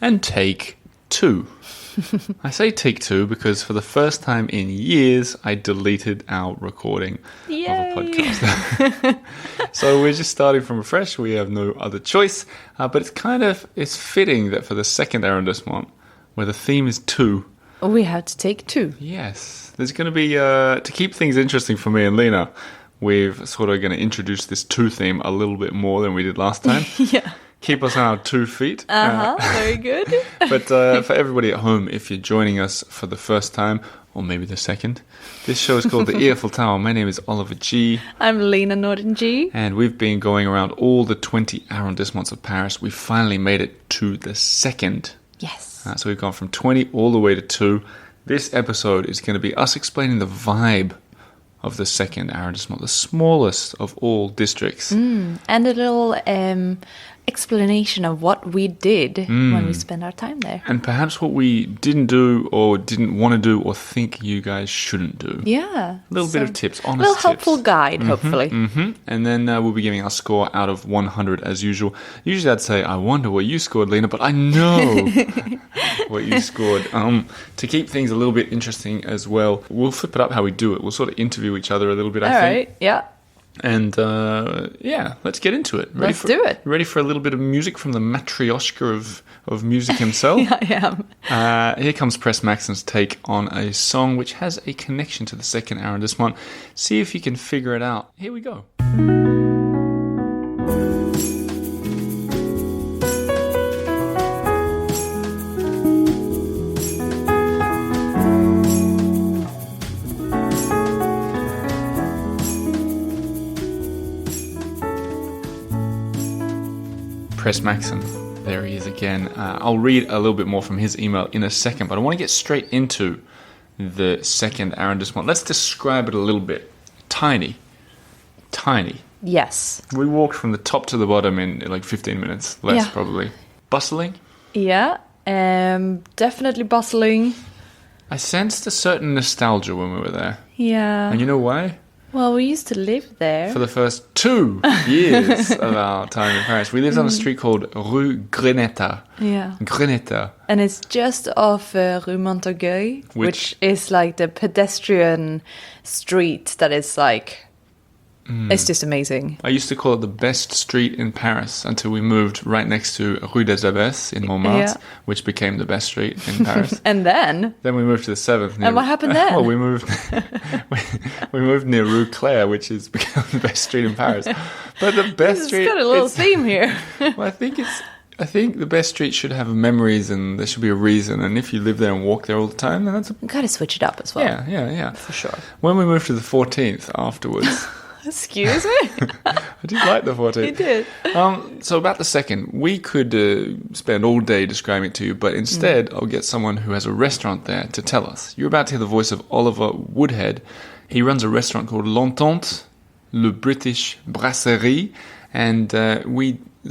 and take 2. I say take 2 because for the first time in years, I deleted our recording of a podcast. So we're just starting from fresh. We have no other choice. But it's fitting that for the second arrondissement, where the theme is 2, we have to take 2. Yes. There's going to be, to keep things interesting for me and Lena, we're sort of going to introduce this 2 theme a little bit more than we did last time. Yeah. Keep us on our 2 feet. Very good. But for everybody at home, if you're joining us for the first time, or maybe the second, this show is called The Eiffel Tower. My name is Oliver G. I'm Lena Norden G. And we've been going around all the 20 arrondissements of Paris. We finally made it to the second. Yes. So we've gone from 20 all the way to 2. This episode is going to be us explaining the vibe of the second arrondissement, the smallest of all districts. And a little explanation of what we did when we spent our time there. And perhaps what we didn't do or didn't want to do or think you guys shouldn't do. Yeah. A little bit of tips, honest tips. A little helpful guide, hopefully. And then we'll be giving our score out of 100 as usual. Usually I'd say, I wonder what you scored, Lena, but I know what you scored. To keep things a little bit interesting as well, we'll flip it up how we do it. We'll sort of interview each other a little bit, I think. All right, yeah. And let's get into it. Let's do it. Ready for a little bit of music from the matryoshka of music himself? Yeah, I am. Here comes Press Maxon's take on a song which has a connection to the second arrondissement. See if you can figure it out. Here we go. Press Maxon. There he is again. I'll read a little bit more from his email in a second, but I want to get straight into the second arrondissement. Let's describe it a little bit. Tiny. Yes. We walked from the top to the bottom in like 15 minutes, less probably. Bustling? Yeah, definitely bustling. I sensed a certain nostalgia when we were there. Yeah. And you know why? Well, we used to live there. For the first 2 years of our time in Paris. We lived on a street called Rue Greneta. Yeah. Greneta. And it's just off Rue Montorgueil, which is like the pedestrian street that is like... It's just amazing. I used to call it the best street in Paris until we moved right next to Rue des Abbesses in Montmartre, which became the best street in Paris. And then we moved to the 7th. And what happened then? Well, we moved near Rue Claire, which has become the best street in Paris. But the best street... It's got a little theme here. Well, I think the best street should have memories and there should be a reason. And if you live there and walk there all the time, then that's... You got to switch it up as well. Yeah. For sure. When we moved to the 14th afterwards... Excuse me? I did like the 14th. You did. So about the second, we could spend all day describing it to you, but instead I'll get someone who has a restaurant there to tell us. You're about to hear the voice of Oliver Woodhead. He runs a restaurant called L'Entente, Le British Brasserie, and the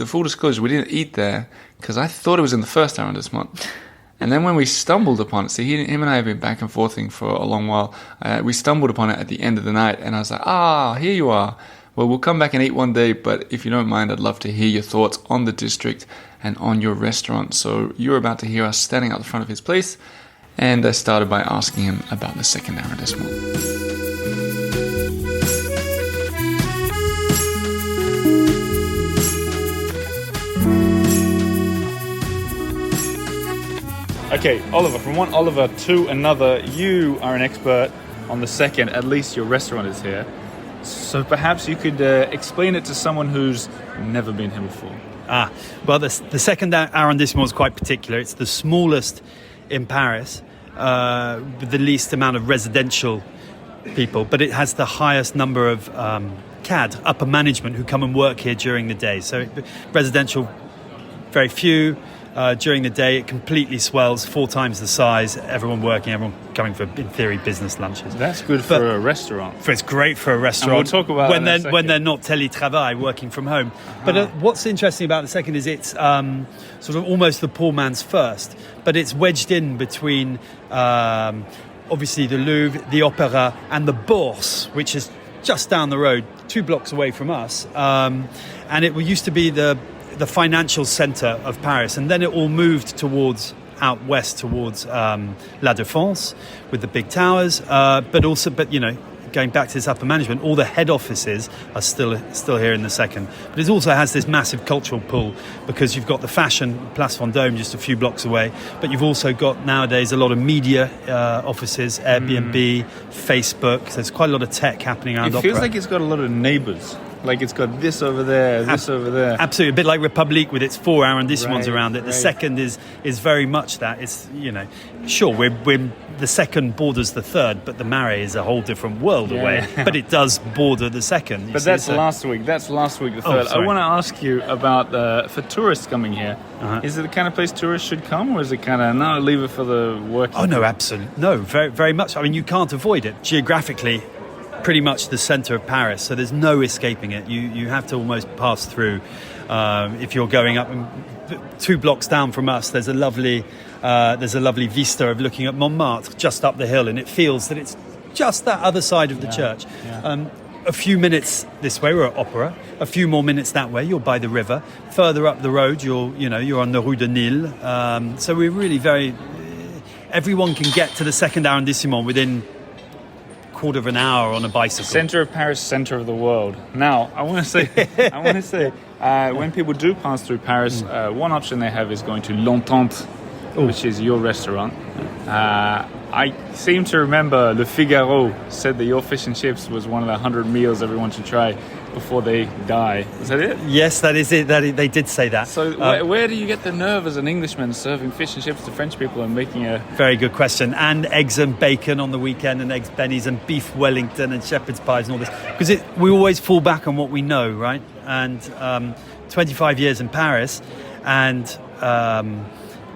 full disclosure, we didn't eat there because I thought it was in the first arrondissement. And then when we stumbled upon it, him and I have been back and forthing for a long while. We stumbled upon it at the end of the night, and I was like, here you are. Well, we'll come back and eat one day, but if you don't mind, I'd love to hear your thoughts on the district and on your restaurant. So you're about to hear us standing out the front of his place, and I started by asking him about the second arrondissement. Okay, Oliver, from one Oliver to another, you are an expert on the second, at least your restaurant is here. So perhaps you could explain it to someone who's never been here before. Well, the second arrondissement is quite particular. It's the smallest in Paris, with the least amount of residential people, but it has the highest number of CAD, upper management, who come and work here during the day. So residential, very few. During the day, it completely swells, 4 times the size. Everyone working, everyone coming for, in theory, business lunches. That's good for a restaurant. It's great for a restaurant. And we'll talk about when they're not télétravail, working from home. But what's interesting about the second is it's sort of almost the poor man's first, but it's wedged in between obviously the Louvre, the Opera, and the Bourse, which is just down the road, 2 blocks away from us. And it used to be the the financial centre of Paris, and then it all moved out west towards La Défense with the big towers, but you know, going back to this upper management, all the head offices are still here in the second. But it also has this massive cultural pull because you've got the fashion, Place Vendôme, just a few blocks away, but you've also got nowadays a lot of media offices, Airbnb, Facebook. So there's quite a lot of tech happening around It feels Opera. like it's got a lot of neighbours. Like it's got this over there, this over there. Absolutely, a bit like République with its 4 arrondissements Right, around it. The right. second is very much that. It's, you know, sure, we're the second borders the third, but the Marais is a whole different world away. But it does border the second. you But see, that's so- last week. That's last week, the Oh, third. I sorry. want to ask you about for tourists coming here. Uh-huh. Is it the kind of place tourists should come, or is it kind of no, leave it for the working? Oh no, absolutely no, very very much. I mean, you can't avoid it geographically. Pretty much the centre of Paris, so there's no escaping it. You have to almost pass through. If you're going up 2 blocks down from us, there's a lovely vista of looking at Montmartre just up the hill, and it feels that it's just that other side of the church. Yeah. A few minutes this way, we're at Opera. A few more minutes that way, you're by the river. Further up the road, you're on the Rue de Nil. So we're really very. Everyone can get to the second arrondissement within quarter of an hour on a bicycle. Centre of Paris, centre of the world. Now, I want to say, when people do pass through Paris, one option they have is going to L'Entente, which is your restaurant. I seem to remember Le Figaro said that your fish and chips was one of the 100 meals everyone should try before they die. Is that it? Yes, that is it. They did say that. So where do you get the nerve as an Englishman serving fish and chips to French people and making a... Very good question. And eggs and bacon on the weekend, and eggs bennies and beef Wellington and shepherd's pies and all this. Because we always fall back on what we know, right? And 25 years in Paris, and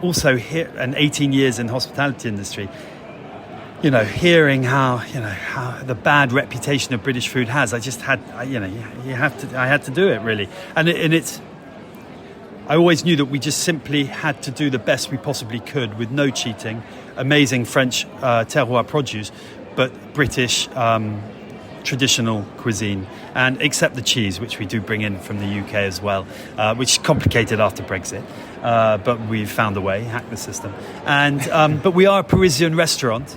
also here, and 18 years in hospitality industry. You know, hearing how the bad reputation of British food has, I had to do it really, and it's. I always knew that we just simply had to do the best we possibly could with no cheating, amazing French terroir produce, but British traditional cuisine, and except the cheese, which we do bring in from the UK as well, which is complicated after Brexit, but we've found a way, hacked the system, and but we are a Parisian restaurant.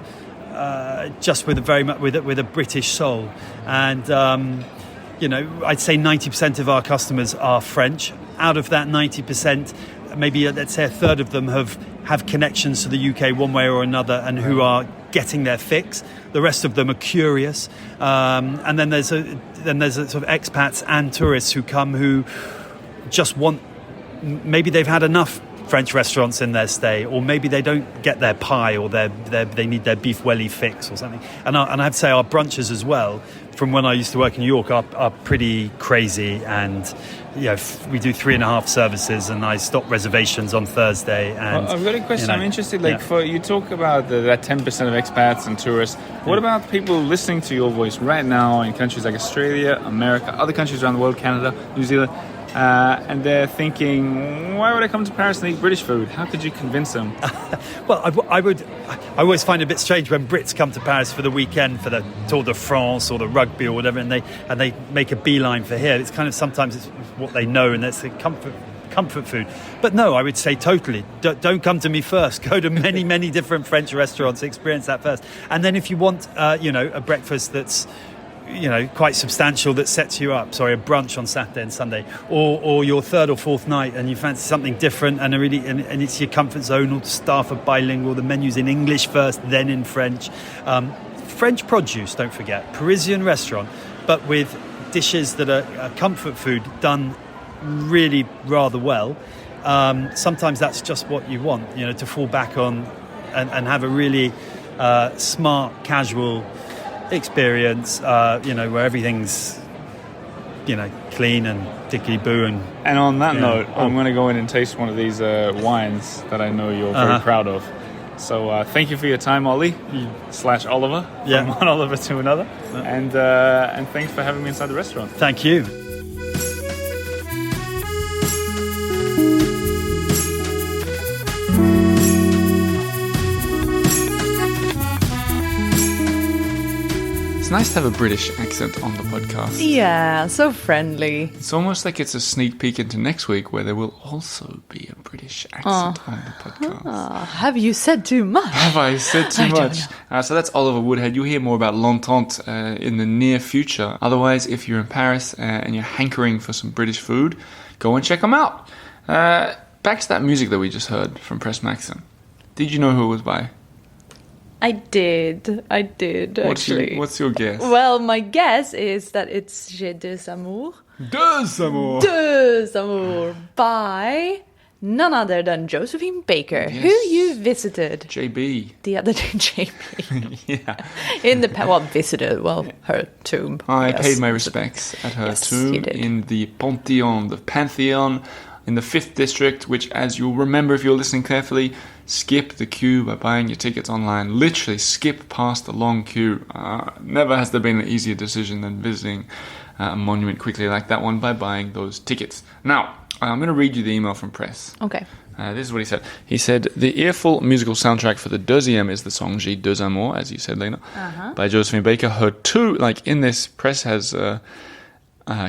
Just with a British soul, and I'd say 90% of our customers are French. Out of that 90%, maybe let's say a third of them have connections to the UK one way or another, and who are getting their fix. The rest of them are curious, and then there's a sort of expats and tourists who come who just want. Maybe they've had enough French restaurants in their stay, or maybe they don't get their pie, or they need their beef welly fix or something. And I have to say our brunches as well, from when I used to work in New York, are pretty crazy. And we do 3.5 services, and I stop reservations on Thursday. And I've got a question. I'm interested. You talk about that 10% of expats and tourists. What about people listening to your voice right now in countries like Australia, America, other countries around the world, Canada, New Zealand? And they're thinking, why would I come to Paris and eat British food? How could you convince them? Well, I always find it a bit strange when Brits come to Paris for the weekend for the Tour de France or the rugby or whatever, and they make a beeline for here. It's kind of sometimes it's what they know, and that's a comfort food. But no, I would say totally. Don't come to me first. Go to many different French restaurants. Experience that first, and then if you want, a breakfast that's quite substantial that sets you up. Sorry, a brunch on Saturday and Sunday, or your third or fourth night, and you fancy something different, and and it's your comfort zone. All the staff are bilingual. The menu's in English first, then in French. French produce, don't forget, Parisian restaurant, but with dishes that are comfort food done really rather well. Sometimes that's just what you want, to fall back on and have a really smart, casual experience, where everything's, clean and dickety-boo. And on that note, I'm going to go in and taste one of these wines that I know you're very proud of. So thank you for your time, Ollie / Oliver, from one Oliver to another. And thanks for having me inside the restaurant. Thank you. It's nice to have a British accent on the podcast. Yeah, so friendly. It's almost like it's a sneak peek into next week where there will also be a British accent on the podcast. Have you said too much? Have I said too much? So that's Oliver Woodhead. You'll hear more about L'Entente in the near future. Otherwise, if you're in Paris and you're hankering for some British food, go and check them out. Back to that music that we just heard from Press Maxim. Did you know who it was by? I did, actually. What's your guess? Well, my guess is that it's J'ai deux amours. Deux amours! Deux amours by none other than Josephine Baker, Yes. who you visited JB. the other day, JP. Yeah. Visited, her tomb. I yes. paid my respects at her Yes, tomb you did. in the Pantheon, in the 5th district, which, as you'll remember if you're listening carefully, skip the queue by buying your tickets online. Literally skip past the long queue. Never has there been an easier decision than visiting a monument quickly like that one by buying those tickets. Now, I'm going to read you the email from Press. Okay. This is what he said. He said, the earful musical soundtrack for the deuxième is the song J'ai deux amours, as you said, Lena, by Josephine Baker. Her two, like in this, Press has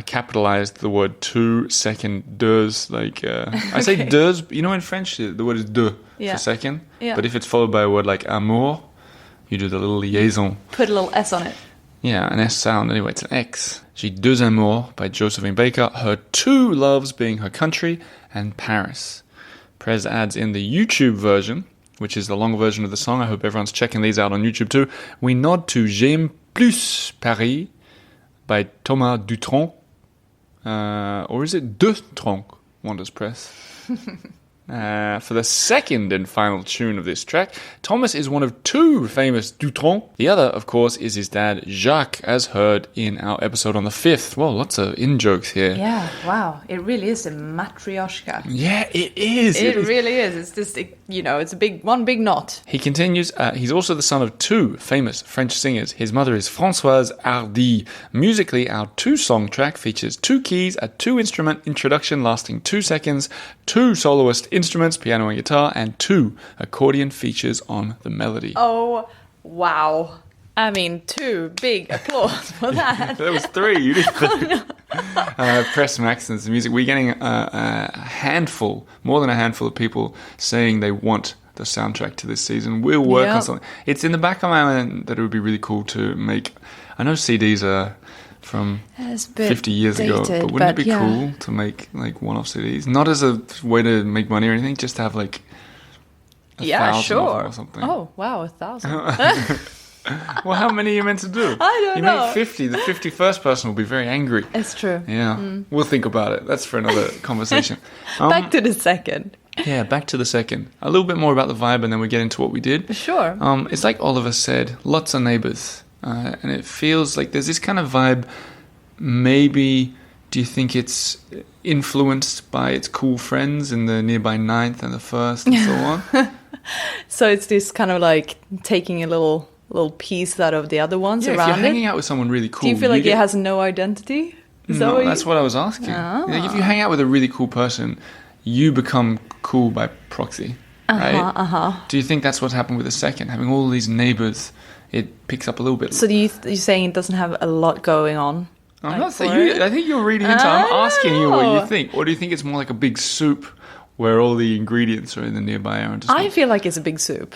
capitalized the word 2 second deux. Like, I say deux, you know in French, the word is deux for second. Yeah. But if it's followed by a word like amour, you do the little liaison. Put a little S on it. Yeah, an S sound. Anyway, it's an X. J'ai deux amours by Josephine Baker. Her two loves being her country and Paris. Prez adds in the YouTube version, which is the long version of the song. I hope everyone's checking these out on YouTube too. We nod to J'aime plus Paris by Thomas Dutronc. Or is it Dutronc? Wonders Press. For the second and final tune of this track, Thomas is one of two famous Dutronc. The other, of course, is his dad, Jacques, as heard in our episode on the 5th. Well, lots of in-jokes here. Yeah, wow. It really is a matryoshka. Yeah, it is. It really is. It's just, it's one big knot. He continues, he's also the son of two famous French singers. His mother is Françoise Hardy. Musically, our two-song track features two keys, a two-instrument introduction lasting 2 seconds, two soloist instruments, piano and guitar, and two accordion features on the melody. Oh, wow. I mean, 2 big applause for that. That was 3. You did 3. Press Maxim's music. We're getting a handful, more than a handful of people saying they want the soundtrack to this season. We'll work on something. It's in the back of my mind that it would be really cool to make. I know CDs are from 50 years ago, but wouldn't it be cool to make like one-off CDs? Not as a way to make money or anything, just to have like a 1,000 of them or something. Oh, wow, 1,000. Well, how many are you meant to do? I don't know. You make 50, the 51st person will be very angry. It's true. Yeah, we'll think about it. That's for another conversation. Back to the second. Yeah, back to the second. A little bit more about the vibe and then we get into what we did. Sure. It's like Oliver said, lots of neighbours. And it feels like there's this kind of vibe. Maybe, do you think it's influenced by its cool friends in the nearby 9th and the 1st and so on? So it's this kind of like taking a little piece out of the other ones around it? If you're hanging out with someone really cool... Do you feel like it has no identity? No, that's what I was asking. Like if you hang out with a really cool person, you become cool by proxy, right? Do you think that's what's happened with the second? Having all these neighbours, it picks up a little bit. So you're saying it doesn't have a lot going on? I'm not saying I think you're reading into it. I'm asking you what you think. Or do you think it's more like a big soup where all the ingredients are in the nearby arrondissement? I feel like it's a big soup.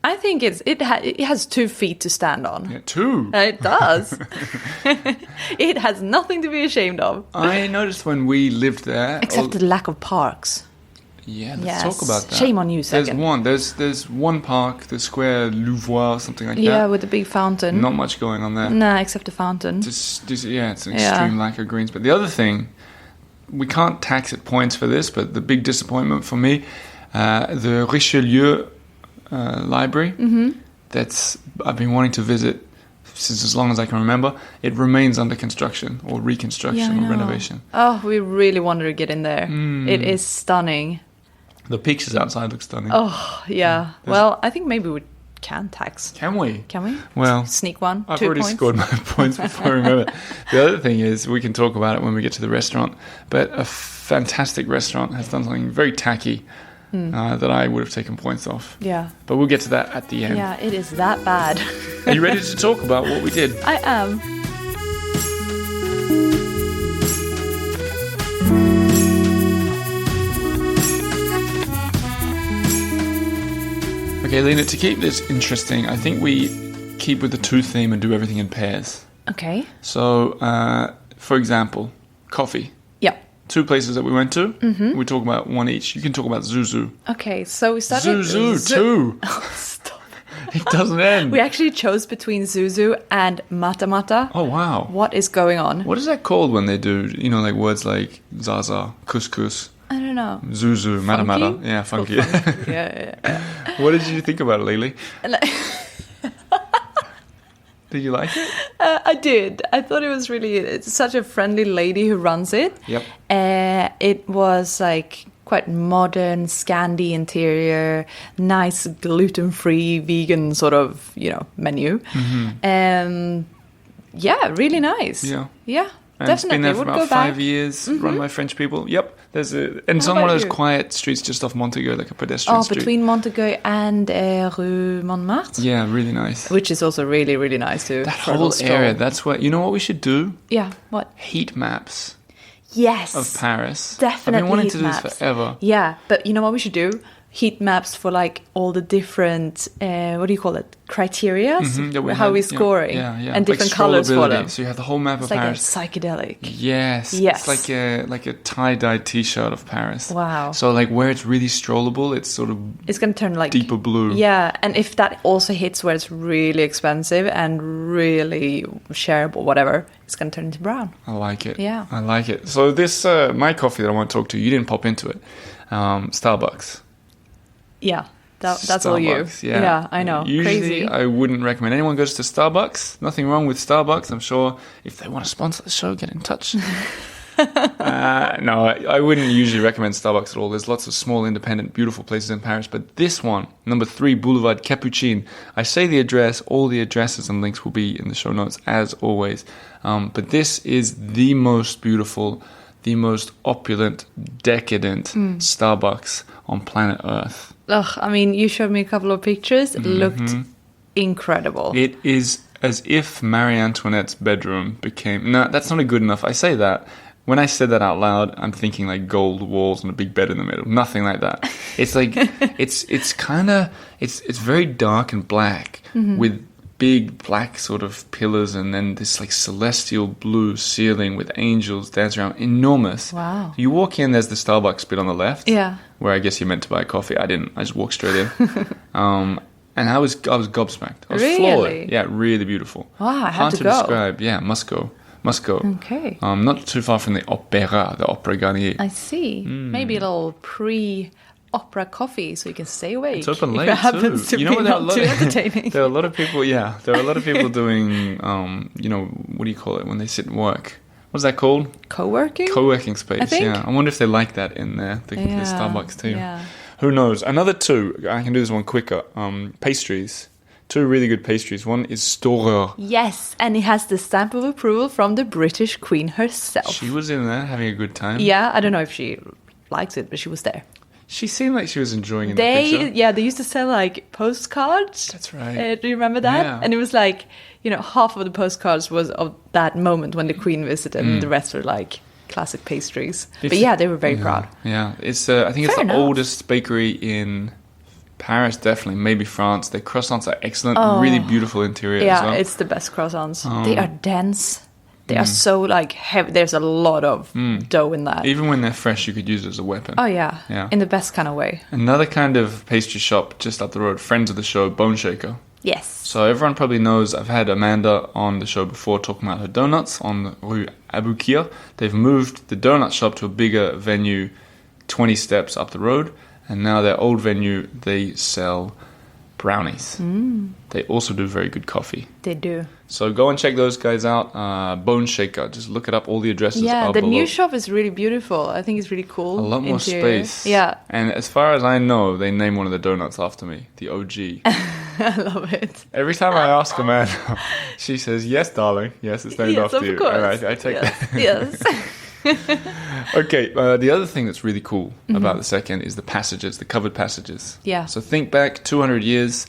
I think it has 2 feet to stand on. Yeah, 2? It does. It has nothing to be ashamed of. I noticed when we lived there... Except the lack of parks. Yeah, let's talk about that. Shame on you, second. There's one park, the Square Louvois, something like that. Yeah, with the big fountain. Not much going on there. Nah, except the fountain. It's an extreme lack of greens. But the other thing, we can't tax it points for this, but the big disappointment for me, the Richelieu library, I've been wanting to visit since as long as I can remember, it remains under construction or reconstruction or renovation. Oh, we really wanted to get in there. It is stunning. The pictures outside look stunning. Oh, yeah. Well, I think maybe we can tax. Can we? Can we? Well, sneak one. I've 2 already points. scored my points before I remember it. The other thing is, we can talk about it when we get to the restaurant, but a fantastic restaurant has done something very tacky that I would have taken points off. Yeah. But we'll get to that at the end. Yeah, it is that bad. Are you ready to talk about what we did? I am. Okay, Lena, to keep this interesting, I think we keep with the 2 theme and do everything in pairs. Okay. So, for example, coffee. Yeah. 2 places that we went to. Mm-hmm. We talk about 1 each. You can talk about Zuzu. Okay, so we started... Zuzu, 2! Oh, stop. It doesn't end. We actually chose between Zuzu and Mata Mata. Oh, wow. What is going on? What is that called when they do, like words like Zaza, couscous? I don't know. Zuzu, Mata Mata. Yeah, funky. Yeah. What did you think about it, Lily? Did you like it? I did. I thought it was it's such a friendly lady who runs it. Yep. It was like quite modern, Scandi interior, nice gluten-free, vegan sort of, menu. Mm-hmm. Yeah, really nice. Yeah. Yeah. And Definitely, it's been there for would about go back. 5 years, run by French people. Yep, it's on one about of those you? quiet streets just off Montaigu, like a pedestrian street. Between Montaigu and Rue Montmartre. Yeah, really nice. Which is also really, really nice too. That whole area, that's what, what we should do? Yeah, what? Heat maps Yes. of Paris. Definitely. I've been wanting heat to do maps. this forever. Yeah, but you know what we should do? Heat maps for like all the different, what do you call it? Criteria? How we score it. Yeah. And different like colors for them. So you have the whole map It's of like Paris. a psychedelic. Yes. Yes. It's like a tie-dyed t-shirt of Paris. Wow. So like where it's really strollable, it's sort of It's going to turn like... deeper blue. Yeah, and if that also hits where it's really expensive and really shareable, whatever, it's going to turn into brown. I like it. Yeah. I like it. So this, my coffee that I want to talk to, you didn't pop into it. Starbucks. Yeah, that's all you. Yeah, I know. Usually, Crazy. I wouldn't recommend anyone goes to Starbucks. Nothing wrong with Starbucks. I'm sure if they want to sponsor the show, get in touch. No, I wouldn't usually recommend Starbucks at all. There's lots of small, independent, beautiful places in Paris. But this one, number 3, Boulevard Capucine. I say the address. All the addresses and links will be in the show notes, as always. But this is the most beautiful, the most opulent, decadent Starbucks on planet Earth. Ugh, I mean, you showed me a couple of pictures. It looked incredible. It is as if Marie Antoinette's bedroom became... No, that's not good enough. I say that. When I said that out loud, I'm thinking like gold walls and a big bed in the middle. Nothing like that. It's like... it's kind of... It's very dark and black with big black sort of pillars and then this like celestial blue ceiling with angels dancing around. Enormous. Wow. You walk in, there's the Starbucks bit on the left. Yeah. Where I guess you're meant to buy a coffee. I didn't. I just walked straight in. And I was gobsmacked. I was floored. Yeah, really beautiful. Wow, I have Hard to to go. describe. Yeah, must go. Okay. Not too far from the Opera Garnier. I see. Maybe a little pre-opera coffee so you can stay awake. It's open late if it happens too. to be not too entertaining. There are a lot of people. Yeah, there are a lot of people doing. What do you call it when they sit and work? What's that called? Co-working? Co-working space. I think. Yeah, I wonder if they like that in there. The Starbucks too. Yeah. Who knows? Another 2. I can do this one quicker. Pastries. 2 really good pastries. One is Storer. Yes, and it has the stamp of approval from the British Queen herself. She was in there having a good time. Yeah, I don't know if she likes it, but she was there. She seemed like she was enjoying it in the picture. Yeah, they used to sell like postcards. That's right. Do you remember that? Yeah. And it was like, half of the postcards was of that moment when the Queen visited, and the rest were like classic pastries. But yeah, they were very proud. Yeah, it's. I think it's Fair the enough. oldest bakery in Paris, definitely. Maybe France. Their croissants are excellent. Really beautiful interior as well. It's the best croissants. They are dense. They are so like heavy. There's a lot of dough in that. Even when they're fresh, you could use it as a weapon. Oh yeah, Yeah. in the best kind of way. Another kind of pastry shop just up the road, friends of the show, Bone Shaker. Yes. So everyone probably knows I've had Amanda on the show before talking about her donuts on Rue Aboukir. They've moved the donut shop to a bigger venue 20 steps up the road. And now their old venue, they sell brownies. They also do very good coffee. They do. So go and check those guys out. Bone Shaker. Just look it up. All the addresses Yeah, are the below. new shop is really beautiful. I think it's really cool. A lot more interior. space. Yeah, And as far as I know, they named one of the donuts after me. The OG. I love it. Every time I ask Amanda, she says, yes, darling. Yes, it's named Yes, after of you. course. And I take yes. that. Yes. Okay, the other thing that's really cool about the second is the passages, the covered passages. Yeah. So think back 200 years,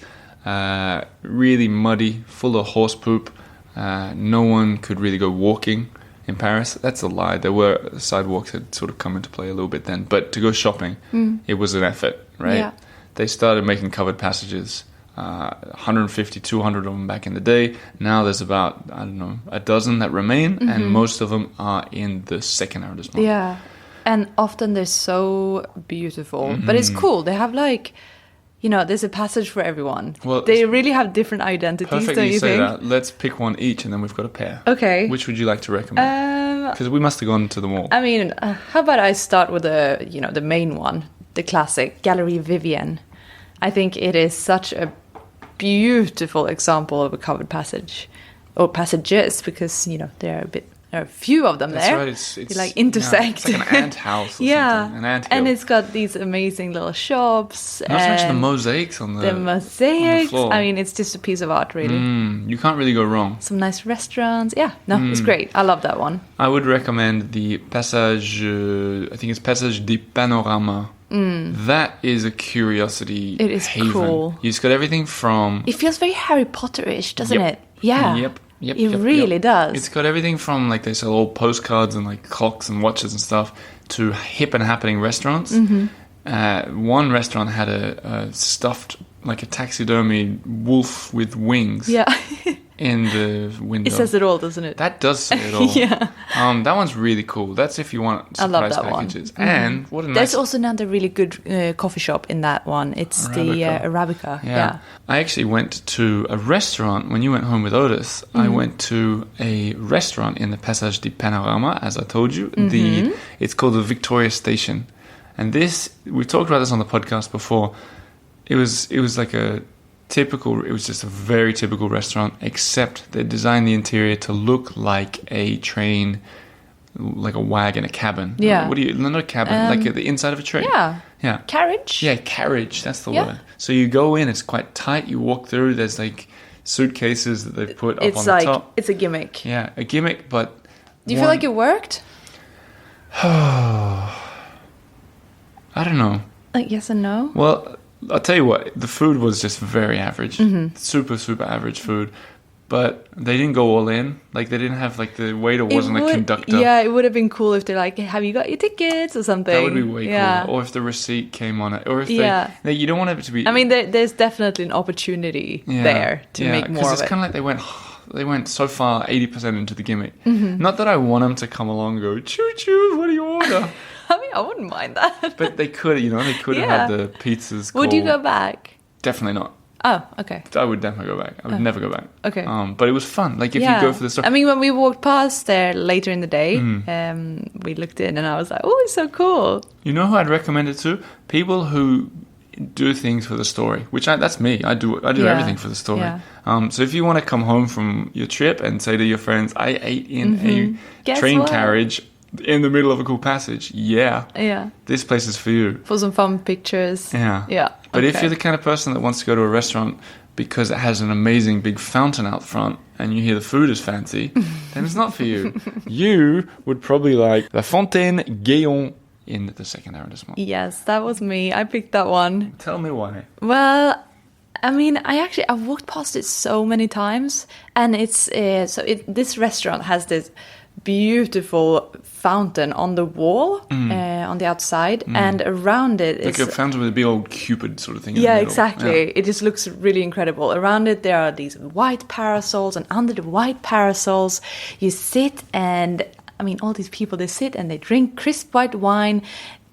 really muddy, full of horse poop. No one could really go walking in Paris. That's a lie. There were sidewalks that sort of come into play a little bit then. But to go shopping, it was an effort, right? Yeah. They started making covered passages, 150, 200 of them back in the day. Now there's about, I don't know, a dozen that remain, and most of them are in the second arrondissement. Yeah. And often they're so beautiful. But it's cool. They have like, you know, there's a passage for everyone. Well, they really have different identities, Perfect don't you you say think? that. Let's pick one each, and then we've got a pair. Okay. Which would you like to recommend? Because we must have gone to them all. I mean, how about I start with the main one, the classic Galerie Vivienne. I think it is such a beautiful example of a covered passage, or passages, because there are a few of them. That's there. right. It's they like intersect. Yeah, it's like an ant house or yeah, something. An ant and hill. it's got these amazing little shops. Not to mention the and mosaics on the mosaics. floor. I mean, it's just a piece of art, really. You can't really go wrong. Some nice restaurants. Yeah, no, it's great. I love that one. I would recommend the Passage, I think it's Passage des Panoramas. That is a curiosity It is haven. cool. You've got everything from... It feels very Harry Potter-ish, doesn't Yep. it? Yeah. Yep. It really does. It's got everything from, like, they sell old postcards and, like, clocks and watches and stuff to hip and happening restaurants. One restaurant had a stuffed, like a taxidermy wolf with wings Yeah. in the window. It says it all, doesn't it? That does say it all. Yeah. That one's really cool. That's if you want I love surprise that one. packages. And what a nice... There's also another really good coffee shop in that one. It's the Arabica. Yeah. I actually went to a restaurant when you went home with Otis. I went to a restaurant in the Passage du Panorama, as I told you. It's called the Victoria Station, and we've talked about this on the podcast before. It was like it was just a very typical restaurant, except they designed the interior to look like a train, like a wagon, a cabin. Yeah. Not a cabin, like the inside of a train. Yeah. Yeah. Carriage? Yeah, carriage, that's the Yeah. word. So you go in, it's quite tight, you walk through, there's like suitcases that they've put up It's on like, the top. it's a gimmick. Yeah, a gimmick, but... Do you feel like it worked? I don't know. Like yes and no? Well, I'll tell you what, the food was just very average. Super, super average food. But they didn't go all in. Like, they didn't have, like, the waiter wasn't a conductor. Yeah, it would have been cool if they're like, have you got your tickets or something? That would be way yeah. cooler. Or if the receipt came on it. Or if you don't want it to be... I mean, there's definitely an opportunity there to make more of it. Because it's kind of like they went so far 80% into the gimmick. Not that I want them to come along and go, choo-choo, what do you order? I mean, I wouldn't mind that. But they could, they could have had the pizzas called... Would you go back? Definitely not. Oh, okay. I would definitely go back. I would never go back. Okay. But it was fun. Like, if you go for the story... I mean, when we walked past there later in the day, we looked in and I was like, oh, it's so cool. You know who I'd recommend it to? People who do things for the story, that's me. I do everything for the story. Yeah. So if you want to come home from your trip and say to your friends, I ate in a train carriage in the middle of a cool passage, this place is for you. For some fun pictures. Yeah. But if you're the kind of person that wants to go to a restaurant because it has an amazing big fountain out front and you hear the food is fancy, then it's not for you. You would probably like La Fontaine Gaillon in the second arrondissement. Yes, that was me. I picked that one. Tell me why. Well, I mean, I've walked past it so many times, and this restaurant has this beautiful fountain on the wall on the outside, and around it is like a fountain with a big old Cupid sort of thing. Yeah, in the middle. exactly. Yeah. It just looks really incredible. Around it, there are these white parasols, and under the white parasols, you sit and. I mean, all these people, they sit and they drink crisp white wine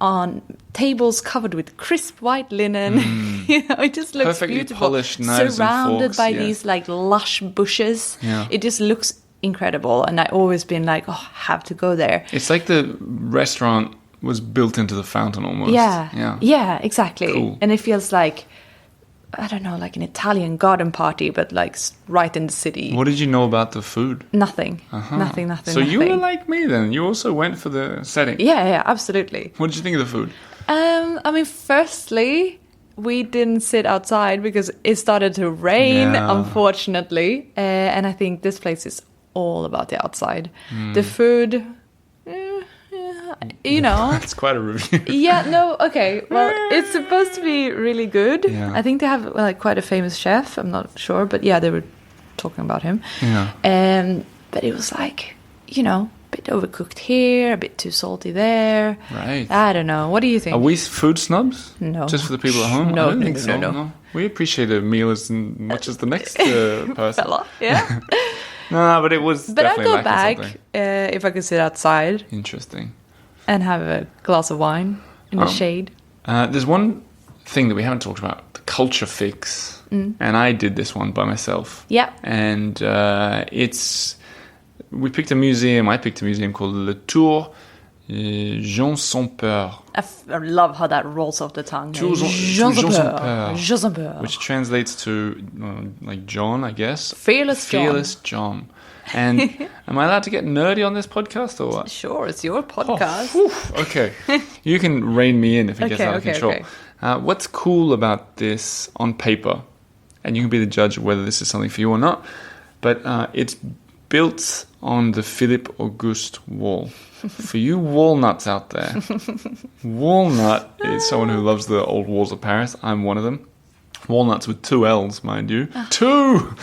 on tables covered with crisp white linen. It just looks perfectly beautiful. Polished knives surrounded and forks, by these like lush bushes. Yeah. It just looks incredible. And I've always been like, I have to go there. It's like the restaurant was built into the fountain almost. Yeah, exactly. Cool. And it feels like, I don't know, like an Italian garden party, but like right in the city. What did you know about the food? Nothing. Uh-huh. Nothing. So you were like me then. You also went for the setting. Yeah, absolutely. What did you think of the food? I mean, firstly, we didn't sit outside because it started to rain, unfortunately. And I think this place is all about the outside. The food, you know. It's quite a review. Yeah, no, okay. Well, it's supposed to be really good. Yeah. I think they have like quite a famous chef. I'm not sure, but yeah, they were talking about him. Yeah. But it was like, you know, a bit overcooked here, a bit too salty there. Right. I don't know. What do you think? Are we food snubs? No. Just for the people at home? No, I don't no, think no, so. no. We appreciate a meal as much as the next person. Fella, yeah. No, but it was But I'd definitely go lacking back something. if I could sit outside Interesting. and have a glass of wine in the shade. There's one thing that we haven't talked about, the culture fix. And I did this one by myself. Yeah. And we picked a museum. I picked a museum called Le Tour Jean Sans Peur. I love how that rolls off the tongue. Jean Jean Sans Peur. Peur. Jean Sans Peur. Which translates to like John, I guess. Fearless John. Fearless John. And am I allowed to get nerdy on this podcast or what? Sure, it's your podcast. Okay. You can rein me in if it gets out of control. Okay. What's cool about this on paper, and you can be the judge of whether this is something for you or not, but it's built on the Philippe Auguste wall. For you walnuts out there, walnut is someone who loves the old walls of Paris. I'm one of them. Walnuts with 2 L's, mind you. 2!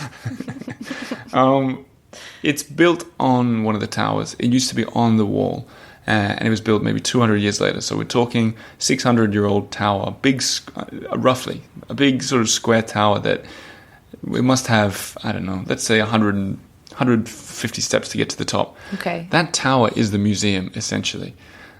It's built on one of the towers. It used to be on the wall, and it was built maybe 200 years later. So we're talking 600-year-old tower, roughly, a big sort of square tower that we must have, I don't know, let's say 150 steps to get to the top. Okay. That tower is the museum, essentially.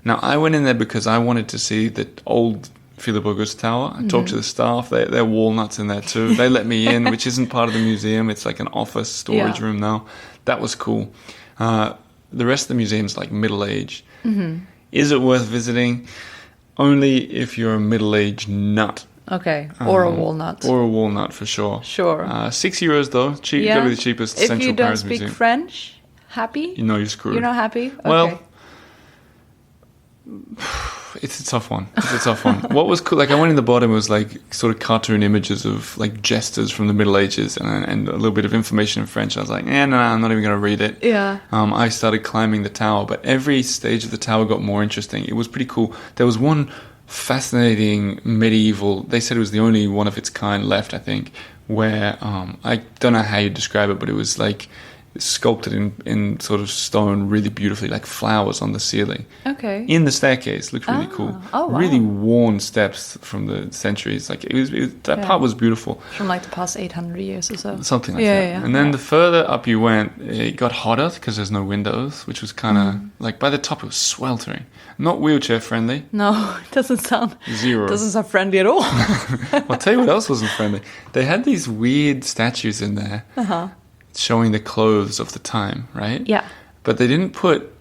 Now, I went in there because I wanted to see the old Philippe Auguste Tower. I talked to the staff. They're walnuts in there too. They let me in, which isn't part of the museum. It's like an office storage room now. That was cool. The rest of the museum's like middle-aged. Mm-hmm. Is it worth visiting? Only if you're a middle-aged nut. Okay, or a walnut. Or a walnut, for sure. Sure. €6 though. Cheap. Yeah. Probably the cheapest Central Paris museum. If you don't speak French, happy? You know you're screwed. You're not happy? Okay. Well, it's a tough one. What was cool, like I went in the bottom, it was like sort of cartoon images of like jesters from the Middle Ages and a little bit of information in French. I was like, no, I'm not even going to read it. Yeah. I started climbing the tower, but every stage of the tower got more interesting. It was pretty cool. There was one fascinating medieval, they said it was the only one of its kind left, I think, where I don't know how you describe it, but it was like sculpted in sort of stone really beautifully, like flowers on the ceiling. Okay. In the staircase. Looked really cool. Oh, wow. Really worn steps from the centuries. Like that part was beautiful. From like the past 800 years or so. Something like that. Yeah. And then the further up you went, it got hotter because there's no windows, which was kind of like by the top it was sweltering. Not wheelchair friendly. No, it doesn't sound friendly at all. I'll tell you what else wasn't friendly. They had these weird statues in there. Showing the clothes of the time, right? Yeah. But they didn't put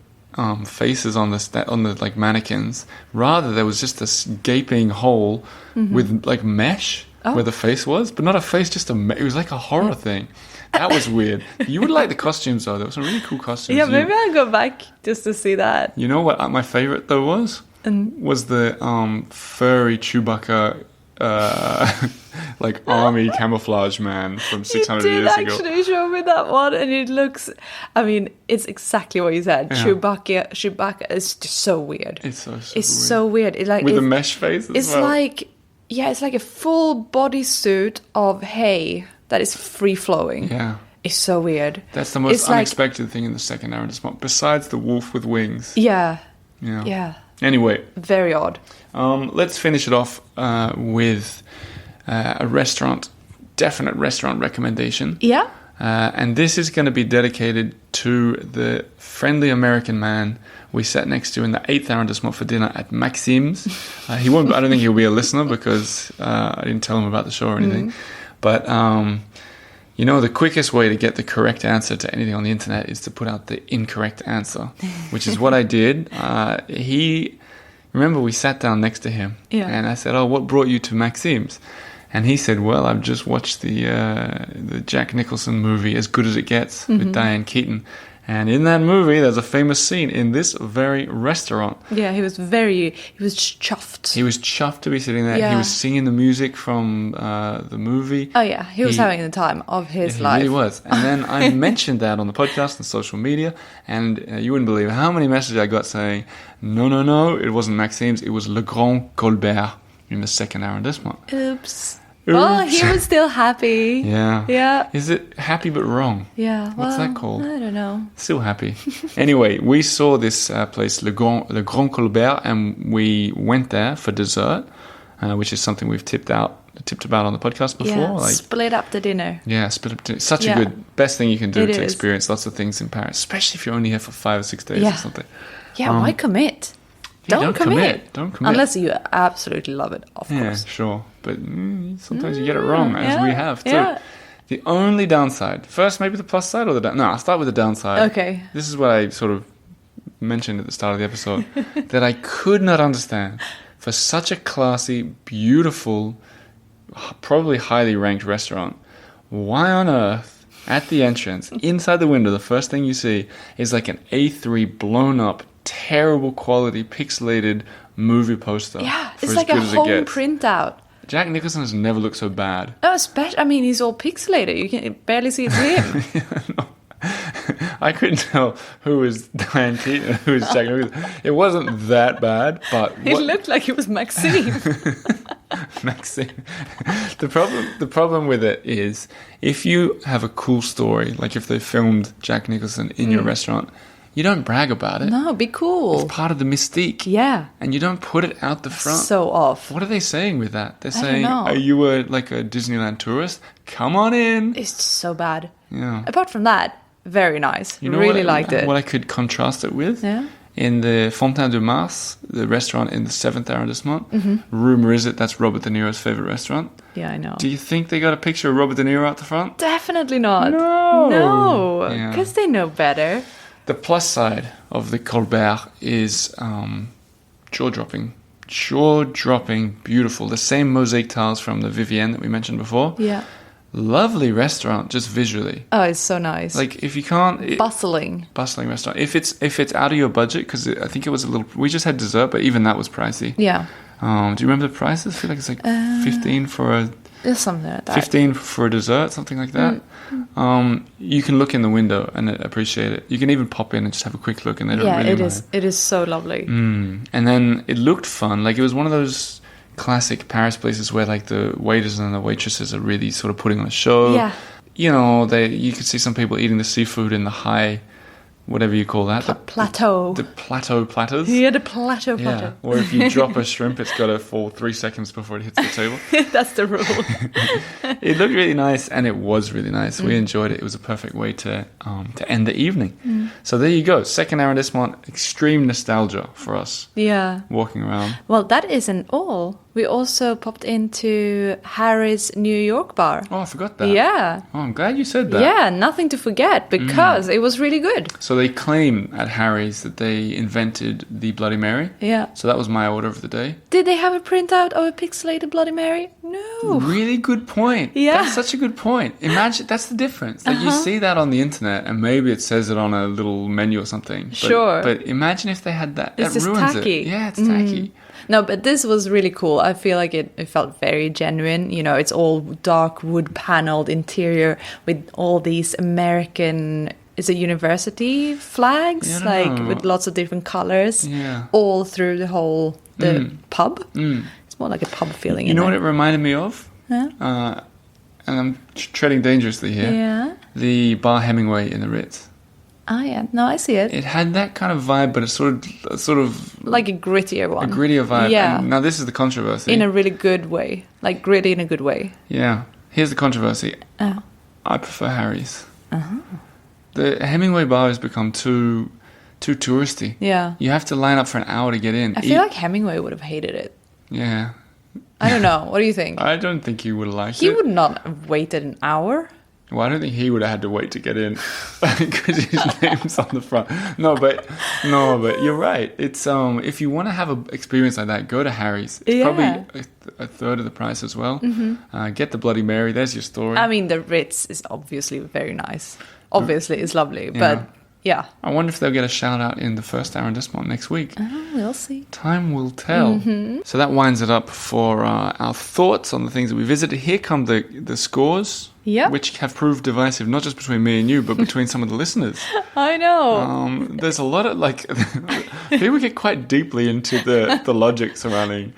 faces on the like mannequins. Rather, there was just this gaping hole with like mesh where the face was, but not a face, just it was like a horror thing. That was weird. You would like the costumes though. There were some really cool costumes. Yeah, maybe I'll go back just to see that. You know what my favorite though was? Was the furry Chewbacca like army camouflage man from 600 years ago. You did actually show me that one, and it looks, I mean, it's exactly what you said. Yeah. Chewbacca is just so weird. It's so weird. So weird. It, like, with a mesh face as well. It's like a full bodysuit of hay that is free-flowing. Yeah. It's so weird. That's the most unexpected thing in the second arrondissement, besides the wolf with wings. Yeah. Yeah. Anyway. Very odd. Let's finish it off with a definite restaurant recommendation. Yeah. And this is going to be dedicated to the friendly American man we sat next to in the 8th arrondissement for dinner at Maxim's. He won't. I don't think he'll be a listener because I didn't tell him about the show or anything. But the quickest way to get the correct answer to anything on the internet is to put out the incorrect answer, which is what I did. Remember, we sat down next to him, and I said, "Oh, what brought you to Maxim's?" And he said, "Well, I've just watched the Jack Nicholson movie As Good as It Gets with Diane Keaton, And in that movie, there's a famous scene in this very restaurant. Yeah, he was chuffed. He was chuffed to be sitting there. Yeah. He was singing the music from the movie. Oh yeah, he was having the time of his life. He really was. And then I mentioned that on the podcast and social media, and you wouldn't believe how many messages I got saying, no, it wasn't Maxime's, it was Le Grand Colbert in the second arrondissement. Oops. Well, he was still happy. Yeah. Yeah. Is it happy but wrong? Yeah. What's that called? I don't know. Still happy. Anyway, we saw this place, Le Grand Colbert, and we went there for dessert, which is something we've tipped about on the podcast before. Yeah, split up the dinner. Yeah, split up dinner. Such a good, best thing you can do to experience lots of things in Paris, especially if you're only here for 5 or 6 days or something. Yeah, why commit? Don't commit. Don't commit. Unless you absolutely love it, of course. Yeah, sure. But sometimes you get it wrong, as we have too. Yeah. The only downside, first maybe the plus side or the downside? No, I'll start with the downside. Okay. This is what I sort of mentioned at the start of the episode, that I could not understand. For such a classy, beautiful, probably highly ranked restaurant, why on earth, at the entrance, inside the window, the first thing you see is like an A3 blown up, terrible quality, pixelated movie poster. Yeah, for it's as like good a as it home gets. printout. Jack Nicholson has never looked so bad. No, especially, I mean, he's all pixelated. You can barely see it's him. No. I couldn't tell who was Diane Keaton and who was Jack Nicholson. It wasn't that bad, but It looked like it was Maxime. Maxine. The problem with it is, if you have a cool story, like if they filmed Jack Nicholson in your restaurant, you don't brag about it. No, be cool. It's part of the mystique. Yeah. And you don't put it out the front. So off. What are they saying with that? They're don't saying, know. are you like a Disneyland tourist? Come on in. It's just so bad. Yeah. Apart from that, very nice. You know really what liked it. What I could contrast it with? Yeah. In the Fontaine de Mars, the restaurant in the 7th arrondissement, rumor is it that's Robert De Niro's favorite restaurant. Yeah, I know. Do you think they got a picture of Robert De Niro out the front? Definitely not. No. Yeah. Because they know better. The plus side of the Colbert is jaw-dropping. Jaw-dropping, beautiful. The same mosaic tiles from the Vivienne that we mentioned before. Yeah. Lovely restaurant, just visually. Oh, it's so nice. Like, if you can't... Bustling restaurant. If it's out of your budget, because I think it was a little... We just had dessert, but even that was pricey. Yeah. Do you remember the prices? I feel like it's like 15 for a... It's something like that. 15 for a dessert, something like that. You can look in the window and appreciate it. You can even pop in and just have a quick look, and they don't really mind. It is so lovely. And then it looked fun. Like, it was one of those classic Paris places where like the waiters and the waitresses are really sort of putting on a show. Yeah. You know, you could see some people eating the seafood in the high, whatever you call that. Plateau. The plateau platters. Yeah, the plateau platter. Or if you drop a shrimp, it's got to fall 3 seconds before it hits the table. That's the rule. It looked really nice, and it was really nice. We enjoyed it. It was a perfect way to end the evening. So there you go. Second arrondissement, extreme nostalgia for us. Yeah. Walking around. Well, that isn't all. We also popped into Harry's New York bar. Oh, I forgot that. Yeah. Oh, I'm glad you said that. Yeah, nothing to forget because it was really good. So they claim at Harry's that they invented the Bloody Mary. Yeah. So that was my order of the day. Did they have a printout of a pixelated Bloody Mary? No. Really good point. Yeah. That's such a good point. Imagine, that's the difference. Like, you see that on the internet, and maybe it says it on a little menu or something. Sure. But imagine if they had that. It's That just ruins tacky. it. Yeah, it's tacky. No, but this was really cool. I feel like it felt very genuine. You know, it's all dark wood paneled interior with all these American, is it university flags? Yeah, I don't like know. with lots of different colors. Yeah. All through the whole, pub. It's more like a pub feeling. You know what it reminded me of? Huh? And I'm treading dangerously here. Yeah. The Bar Hemingway in the Ritz. Ah, yeah. No, I see it. It had that kind of vibe, but a sort of Like a grittier one. a grittier vibe. Yeah. And now this is the controversy. In a really good way. Like gritty in a good way. Yeah. Here's the controversy. Oh. I prefer Harry's. The Hemingway bar has become too touristy. Yeah. You have to line up for an hour to get in. I feel like Hemingway would have hated it. Yeah. I don't know. What do you think? I don't think he would have liked He it. would not have waited an hour. Well, I don't think he would have had to wait to get in because his name's on the front. No, but you're right. It's if you want to have an experience like that, go to Harry's. It's probably a third of the price as well. Get the Bloody Mary. There's your story. I mean, the Ritz is obviously very nice. Obviously, it's lovely. Yeah. But Yeah. I wonder if they'll get a shout out in the first arrondissement next week. We'll see. Time will tell. So that winds it up for our thoughts on the things that we visited. Here come the scores, Yep. which have proved divisive, not just between me and you, but between some of the listeners. I know. There's a lot of, people get quite deeply into the logic surrounding.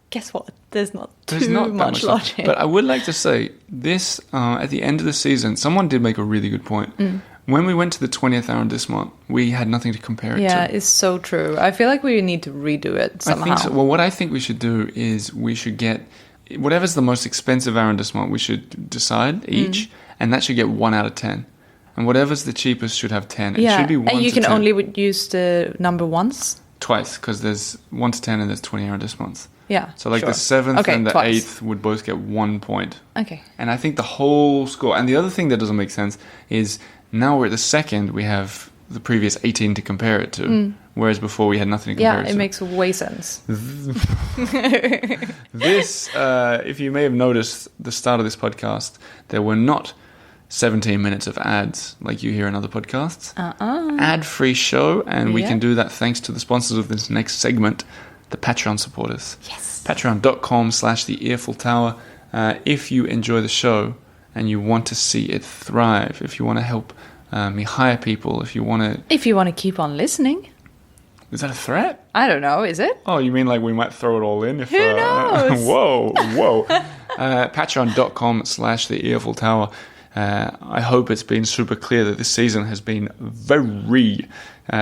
Guess what? There's not There's too not that much logic. But I would like to say this, at the end of the season, someone did make a really good point. When we went to the 20th arrondissement, we had nothing to compare it Yeah, to. it's so true. I feel like we need to redo it somehow. I think so. Well, what I think we should do is we should get whatever's the most expensive arrondissement, we should decide each, and that should get 1 out of 10. And whatever's the cheapest should have 10. It should be 1 and you to can 10. only use the number once. Twice, because there's 1 to 10 and there's 20 arrondissements. Yeah. So like sure. the 7th Okay, and the twice. 8th would both get 1 point. Okay. And I think the whole score, and the other thing that doesn't make sense is now we're at the 2nd, we have the previous 18 to compare it to, whereas before we had nothing to compare Yeah, it it to. makes way sense. This, if you may have noticed, the start of this podcast, there were not 17 minutes of ads like you hear in other podcasts. Ad-free show, and we Yeah. can do that thanks to the sponsors of this next segment, the Patreon supporters. Yes. Patreon.com/The Earful Tower. If you enjoy the show and you want to see it thrive, if you want to help me hire people, if you want to... If you want to keep on listening. Is that a threat? I don't know, is it? Oh, you mean like we might throw it all in? If, Who knows? Whoa. Patreon.com/The Earful Tower. I hope it's been super clear that this season has been very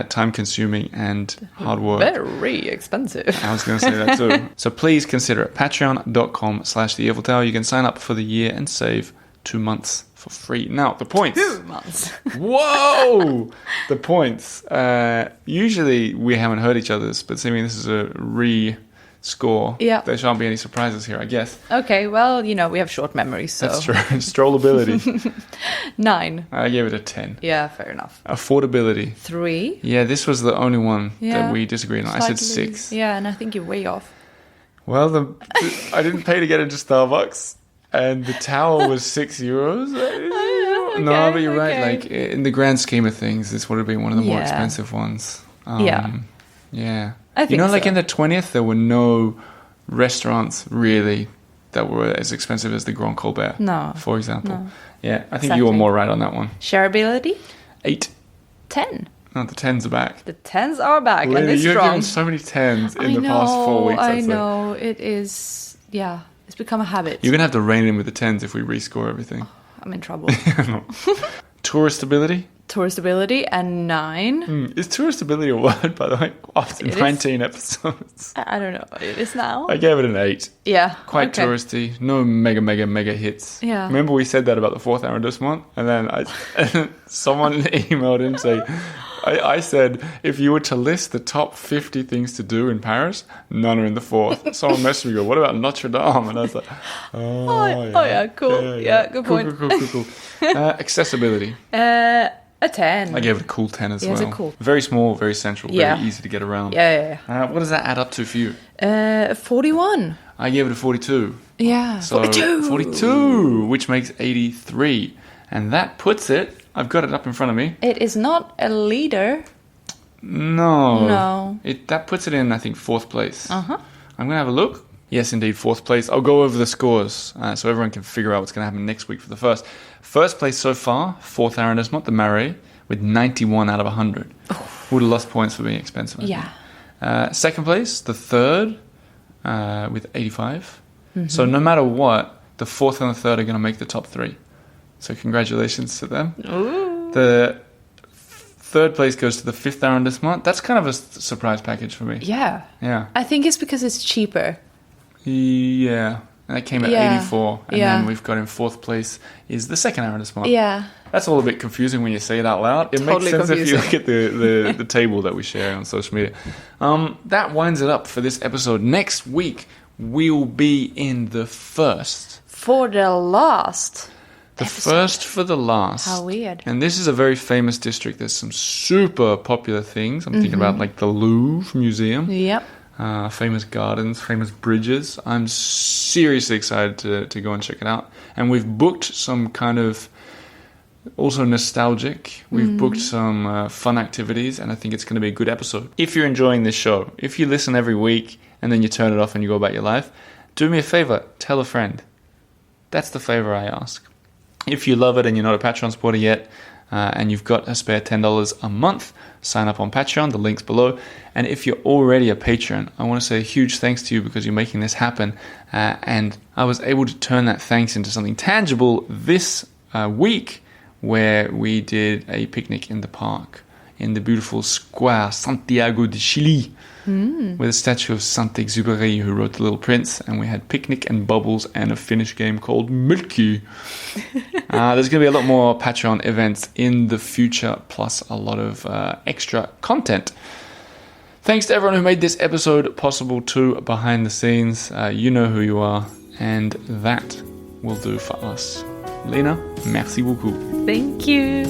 time-consuming and hard work. Very expensive. I was going to say that too. So please consider it. Patreon.com/The Earful Tower. You can sign up for the year and save 2 months for free. Now, the points. 2 months. Whoa! The points. Usually we haven't heard each other's, but seeming this is a re-score. Yeah. There shan't be any surprises here, I guess. Okay, well, we have short memories, so... That's true. Strollability. 9. I gave it a 10. Yeah, fair enough. Affordability. 3. Yeah, this was the only one Yeah. that we disagreed on. I said Slightly. 6. Yeah, and I think you're way off. Well, I didn't pay to get into Starbucks, and the tower was €6. No, but you're right. Like, in the grand scheme of things, this would have been one of the more Yeah. expensive ones. Yeah. Yeah. I think like so. in the 20th, there were no restaurants really that were as expensive as the Grand Colbert. No. For example. No. Yeah, I think you were Exactly. more right on that one. Shareability? 8. 10. No, the 10s are back. The 10s are back, and Lily, they're you've strong. given so many 10s in the past 4 weeks. I I'd say. know. It is... Yeah, it's become a habit. You're going to have to rein in with the 10s if we rescore everything. I'm in trouble. Touristability? Touristability, and 9. Is touristability a word, by the way? After It is. 19 episodes. I don't know what it is now. I gave it an 8. Yeah. Quite okay. touristy. No mega hits. Yeah. Remember we said that about the 4th arrondissement? And then someone emailed in saying... I said, if you were to list the top 50 things to do in Paris, none are in the 4th. Someone messaged me, what about Notre Dame? And I was like, Cool. Yeah, good point. Cool. Accessibility. A 10. I gave it a cool 10 as Yeah, it's well. a cool. Very small, very central, Yeah. very easy to get around. Yeah. What does that add up to for you? 41. I gave it a 42. Yeah. So 42, which makes 83. And that puts it, I've got it up in front of me. It is not a leader. No. That puts it in, I think, 4th place. Uh-huh. I'm going to have a look. Yes, indeed, 4th place. I'll go over the scores so everyone can figure out what's going to happen next week for the first. First place so far, 4th arrondissement, the Marais, with 91 out of 100. Would have lost points for being expensive. I Yeah. think. Second place, the 3rd, with 85. So no matter what, the 4th and the 3rd are going to make the top 3. So congratulations to them. Ooh. The 3rd place goes to the 5th arrondissement. That's kind of a surprise package for me. Yeah. Yeah. I think it's because it's cheaper. Yeah. And that came at Yeah. 84. And Yeah. then we've got in 4th place is the 2nd arrondissement. Yeah. That's all a bit confusing when you say it out loud. It Totally makes sense if you confusing. look at the table that we share on social media. That winds it up for this episode. Next week, we'll be in the first. For the last. The episode. first for the last. How weird. And this is a very famous district. There's some super popular things. I'm thinking about like the Louvre Museum. Yep. Famous gardens, famous bridges. I'm seriously excited to go and check it out. And we've booked some kind of also nostalgic. We've booked some fun activities, and I think it's going to be a good episode. If you're enjoying this show, if you listen every week and then you turn it off and you go about your life, do me a favor, tell a friend. That's the favor I ask. If you love it and you're not a Patreon supporter yet, and you've got a spare $10 a month, sign up on Patreon, the link's below. And if you're already a patron, I want to say a huge thanks to you because you're making this happen. And I was able to turn that thanks into something tangible this week, where we did a picnic in the park in the beautiful Square Santiago de Chile, with a statue of Saint-Exupéry, who wrote The Little Prince, and we had picnic and bubbles and a Finnish game called Milky. There's going to be a lot more Patreon events in the future, plus a lot of extra content. Thanks to everyone who made this episode possible too, behind the scenes. You know who you are, and that will do for us. Lena, merci beaucoup. Thank you.